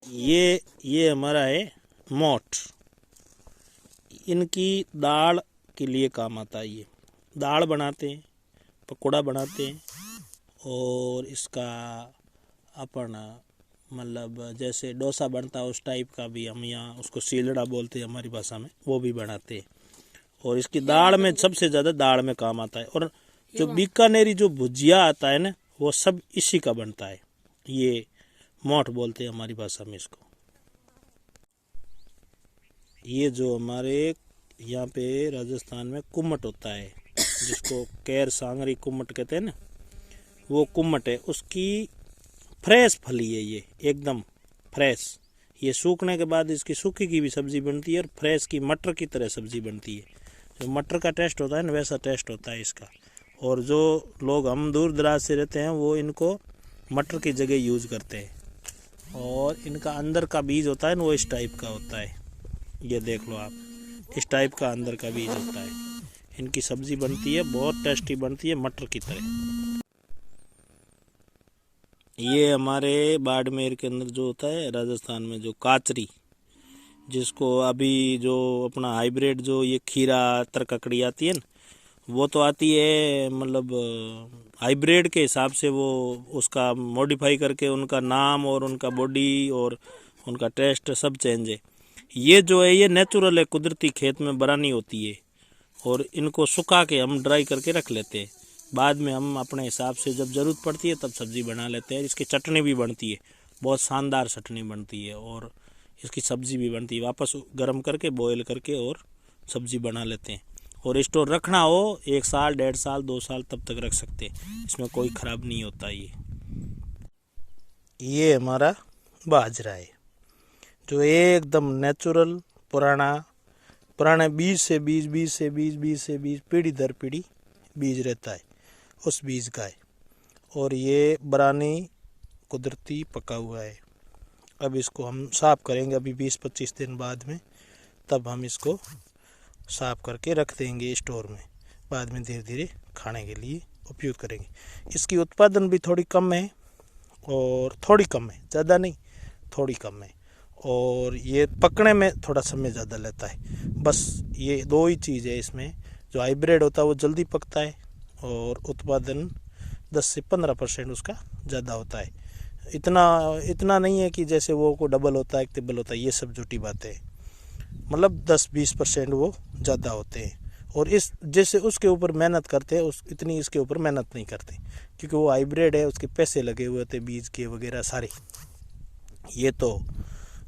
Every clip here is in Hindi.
ये हमारा है मोठ। इनकी दाल के लिए काम आता है। ये दाल बनाते हैं, पकौड़ा बनाते हैं, और इसका अपन मतलब जैसे डोसा बनता है उस टाइप का भी हम यहाँ उसको सीलड़ा बोलते हैं हमारी भाषा में, वो भी बनाते हैं। और इसकी दाल में सबसे ज़्यादा दाल में काम आता है। और जो बीकानेरी जो भुजिया आता है ना, वो सब इसी का बनता है। ये मोठ बोलते हैं हमारी भाषा में इसको। ये जो हमारे यहाँ पे राजस्थान में कुम्मट होता है, जिसको कैर सांगरी कुम्मट कहते हैं ना, वो कुम्मट है। उसकी फ्रेश फली है ये, एकदम फ्रेश। ये सूखने के बाद इसकी सूखी की भी सब्जी बनती है और फ्रेश की मटर की तरह सब्जी बनती है। जो मटर का टेस्ट होता है ना, वैसा टेस्ट होता है इसका। और जो लोग हम दूर दराज से रहते हैं वो इनको मटर की जगह यूज़ करते हैं। और इनका अंदर का बीज होता है ना, वो इस टाइप का होता है। ये देख लो आप, इस टाइप का अंदर का बीज होता है। इनकी सब्जी बनती है, बहुत टेस्टी बनती है, मटर की तरह। ये हमारे बाड़मेर के अंदर जो होता है राजस्थान में, जो काचरी, जिसको अभी जो अपना हाइब्रिड जो ये खीरा तरककड़ी आती है ना, वो तो आती है मतलब हाइब्रिड के हिसाब से, वो उसका मॉडिफाई करके उनका नाम और उनका बॉडी और उनका टेस्ट सब चेंज है। ये जो है ये नेचुरल है, कुदरती खेत में बरानी होती है। और इनको सुखा के हम ड्राई करके रख लेते हैं। बाद में हम अपने हिसाब से जब ज़रूरत पड़ती है तब सब्ज़ी बना लेते हैं। इसकी चटनी भी बनती है, बहुत शानदार चटनी बनती है। और इसकी सब्ज़ी भी बनती है, वापस गर्म करके बॉयल करके और सब्ज़ी बना लेते हैं। और स्टोर रखना हो 1 साल 1.5 साल 2 साल तब तक रख सकते हैं, इसमें कोई ख़राब नहीं होता। ये हमारा बाजरा है, जो एकदम नेचुरल पुराने बीज से बीज पीढ़ी दर पीढ़ी बीज रहता है, उस बीज का है। और ये बरानी कुदरती पका हुआ है। अब इसको हम साफ़ करेंगे अभी 20-25 दिन बाद में, तब हम इसको साफ़ करके रख देंगे स्टोर में। बाद में धीरे धीरे खाने के लिए उपयोग करेंगे। इसकी उत्पादन भी थोड़ी कम है, और थोड़ी कम है, ज़्यादा नहीं, थोड़ी कम है। और ये पकने में थोड़ा समय ज़्यादा लेता है। बस ये 2 ही चीज़ है इसमें। जो हाइब्रिड होता है वो जल्दी पकता है, और उत्पादन 10 से 15% उसका ज़्यादा होता है। इतना नहीं है कि जैसे वो को डबल होता है, ट्रिपल होता है, ये सब झूठी बातें है। मतलब 10-20% वो ज़्यादा होते हैं। और इस जैसे उसके ऊपर मेहनत करते हैं इतनी इसके ऊपर मेहनत नहीं करते, क्योंकि वो हाइब्रिड है, उसके पैसे लगे हुए थे बीज के वगैरह सारे। ये तो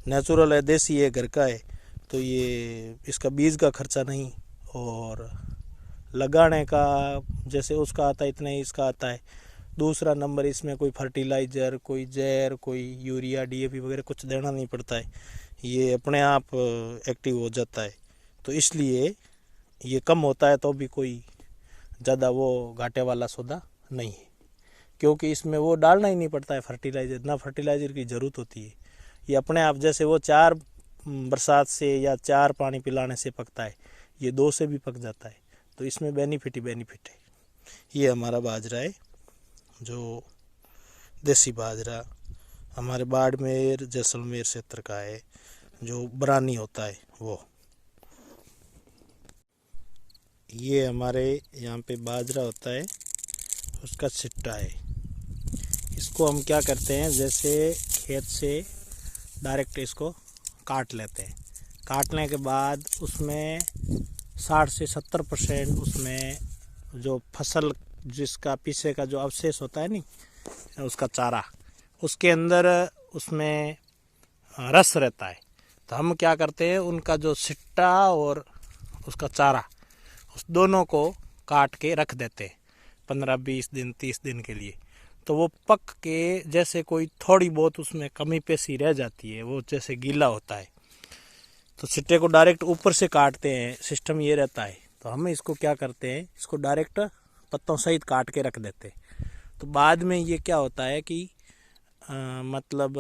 नेचुरल है, देसी है, घर का है, तो ये इसका बीज का खर्चा नहीं, और लगाने का जैसे उसका आता है इतना ही इसका आता है। दूसरा नंबर, इसमें कोई फर्टिलाइज़र, कोई जहर, कोई यूरिया DAP वगैरह कुछ देना नहीं पड़ता है। ये अपने आप एक्टिव हो जाता है, तो इसलिए ये कम होता है तो भी कोई ज़्यादा वो घाटे वाला सौदा नहीं है, क्योंकि इसमें वो डालना ही नहीं पड़ता है फर्टिलाइज़र, ना फर्टिलाइज़र की ज़रूरत होती है। ये अपने आप, जैसे वो 4 बरसात से या 4 पानी पिलाने से पकता है, ये 2 से भी पक जाता है। तो इसमें बेनिफिट ही बेनिफिट है। ये हमारा बाजरा है, जो देसी बाजरा हमारे बाड़मेर जैसलमेर क्षेत्र का है, जो बरानी होता है वो। ये हमारे यहाँ पे बाजरा होता है, उसका सिट्टा है। इसको हम क्या करते हैं, जैसे खेत से डायरेक्ट इसको काट लेते हैं। काटने के बाद उसमें 60 से 70% उसमें जो फसल, जिसका पीछे का जो अवशेष होता है नहीं, उसका चारा, उसके अंदर उसमें रस रहता है। तो हम क्या करते हैं, उनका जो सिट्टा और उसका चारा, उस दोनों को काट के रख देते हैं 15-20 दिन 30 दिन के लिए। तो वो पक के जैसे कोई थोड़ी बहुत उसमें कमी पेशी रह जाती है, वो जैसे गीला होता है, तो सिट्टे को डायरेक्ट ऊपर से काटते हैं, सिस्टम ये रहता है। तो हम इसको क्या करते हैं, इसको डायरेक्ट पत्तों सहित काट के रख देते हैं। तो बाद में ये क्या होता है कि मतलब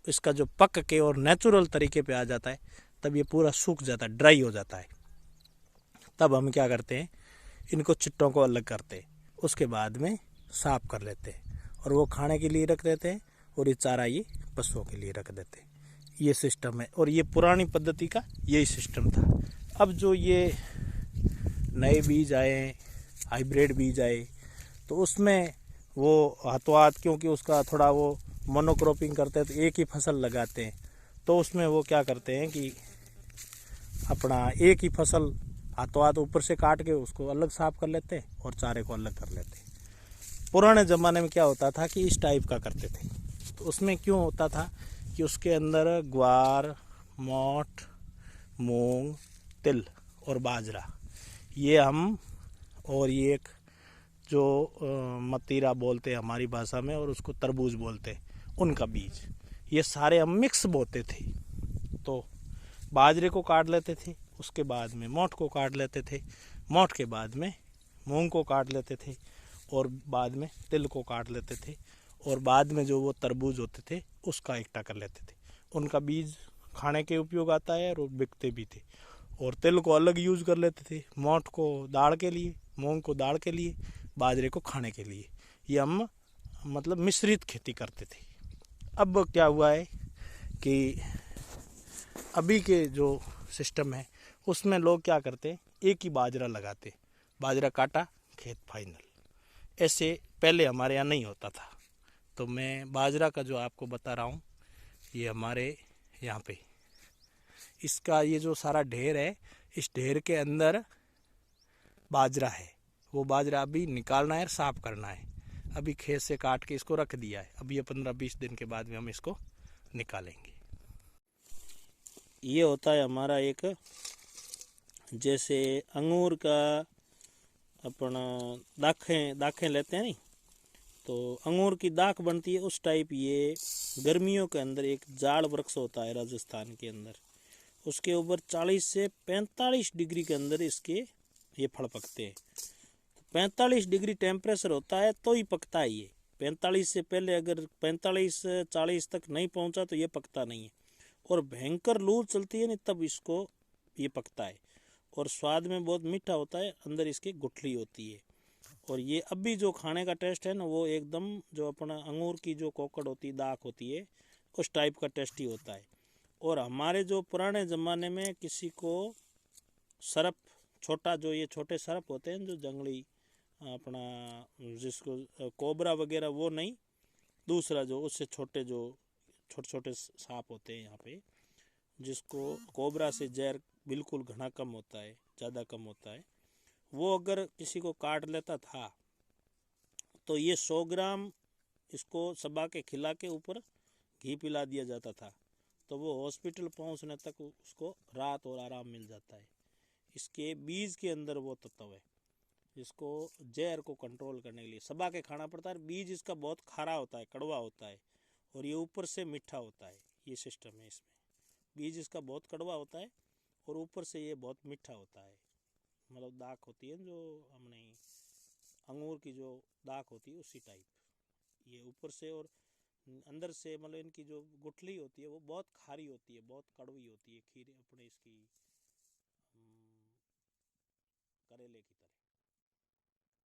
इसका जो पक के और नेचुरल तरीके पे आ जाता है, तब ये पूरा सूख जाता है, ड्राई हो जाता है। तब हम क्या करते हैं, इनको चिट्टों को अलग करते हैं, उसके बाद में साफ़ कर लेते हैं और वो खाने के लिए रख देते हैं। और ये चारा ये पशुओं के लिए रख देते। ये सिस्टम है और ये पुरानी पद्धति का यही सिस्टम था। अब जो ये नए बीज आए, हाइब्रिड बीज आए, तो उसमें वो हाथों हाथ, क्योंकि उसका थोड़ा वो मोनोक्रॉपिंग करते हैं तो एक ही फसल लगाते हैं, तो उसमें वो क्या करते हैं कि अपना एक ही फसल हाथों हाथ ऊपर से काट के उसको अलग साफ कर लेते हैं और चारे को अलग कर लेते हैं। पुराने ज़माने में क्या होता था कि इस टाइप का करते थे। तो उसमें क्यों होता था कि उसके अंदर ग्वार, मोठ, मूंग, तिल और बाजरा, ये हम, और ये एक जो मतीरा बोलते हैं हमारी भाषा में, और उसको तरबूज बोलते हैं, उनका बीज, ये सारे हम मिक्स बोते थे। तो बाजरे को काट लेते थे, उसके बाद में मोठ को काट लेते थे, मोठ के बाद में मूंग को काट लेते थे, और बाद में तिल को काट लेते थे, और बाद में जो वो तरबूज होते थे उसका इकट्ठा कर लेते थे। उनका बीज खाने के उपयोग आता है और बिकते भी थे। और तिल को अलग यूज़ कर लेते थे, मोठ को दाल के लिए, मूंग को दाल के लिए, बाजरे को खाने के लिए। ये हम मतलब मिश्रित खेती करते थे। अब क्या हुआ है कि अभी के जो सिस्टम है उसमें लोग क्या करते हैं, एक ही बाजरा लगाते, बाजरा काटा खेत फाइनल। ऐसे पहले हमारे यहाँ नहीं होता था। तो मैं बाजरा का जो आपको बता रहा हूँ, ये हमारे यहाँ पे इसका ये जो सारा ढेर है, इस ढेर के अंदर बाजरा है। वो बाजरा अभी निकालना है, साफ करना है। अभी खेत से काट के इसको रख दिया है। अभी ये 15-20 दिन के बाद में हम इसको निकालेंगे। ये होता है हमारा एक, जैसे अंगूर का अपना दाखें लेते हैं नहीं, तो अंगूर की दाख बनती है, उस टाइप ये गर्मियों के अंदर एक जाड़ वृक्ष होता है राजस्थान के अंदर, उसके ऊपर 40 से 45 डिग्री के अंदर इसके ये फल पकते हैं। 45 डिग्री टेम्परेचर होता है तो ही पकता है ये। 45 से पहले अगर 45-40 तक नहीं पहुंचा तो ये पकता नहीं है। और भयंकर लू चलती है ना, तब इसको ये पकता है। और स्वाद में बहुत मीठा होता है, अंदर इसकी गुठली होती है। और ये अभी जो खाने का टेस्ट है ना, वो एकदम जो अपना अंगूर की जो कोकड़ होती है, दाख होती है, उस टाइप का टेस्टी होता है। और हमारे जो पुराने ज़माने में किसी को सरप, छोटा जो ये छोटे सरप होते हैं जो जंगली अपना, जिसको कोबरा वगैरह, वो नहीं, दूसरा जो उससे छोटे जो छोटे छोटे सांप होते हैं यहाँ पे, जिसको कोबरा से जहर बिल्कुल घना कम होता है, ज़्यादा कम होता है, वो अगर किसी को काट लेता था तो ये 100 ग्राम इसको सबा के खिला के ऊपर घी पिला दिया जाता था, तो वो हॉस्पिटल पहुंचने तक उसको राहत और आराम मिल जाता है। इसके बीज के अंदर वो तत्व है जिसको जहर को कंट्रोल करने के लिए सबा के खाना पड़ता है। बीज इसका बहुत खारा होता है, कड़वा होता है, और ये ऊपर से मीठा होता है। ये सिस्टम है इसमें, बीज इसका बहुत कड़वा होता है और ऊपर से ये बहुत मीठा होता है। मतलब दाख होती है जो हमने अंगूर की जो दाख होती है उसी टाइप ये ऊपर से, और अंदर से मतलब इनकी जो गुठली होती है वो बहुत खारी होती है, बहुत कड़वी होती है, खीर अपने इसकी करेले की।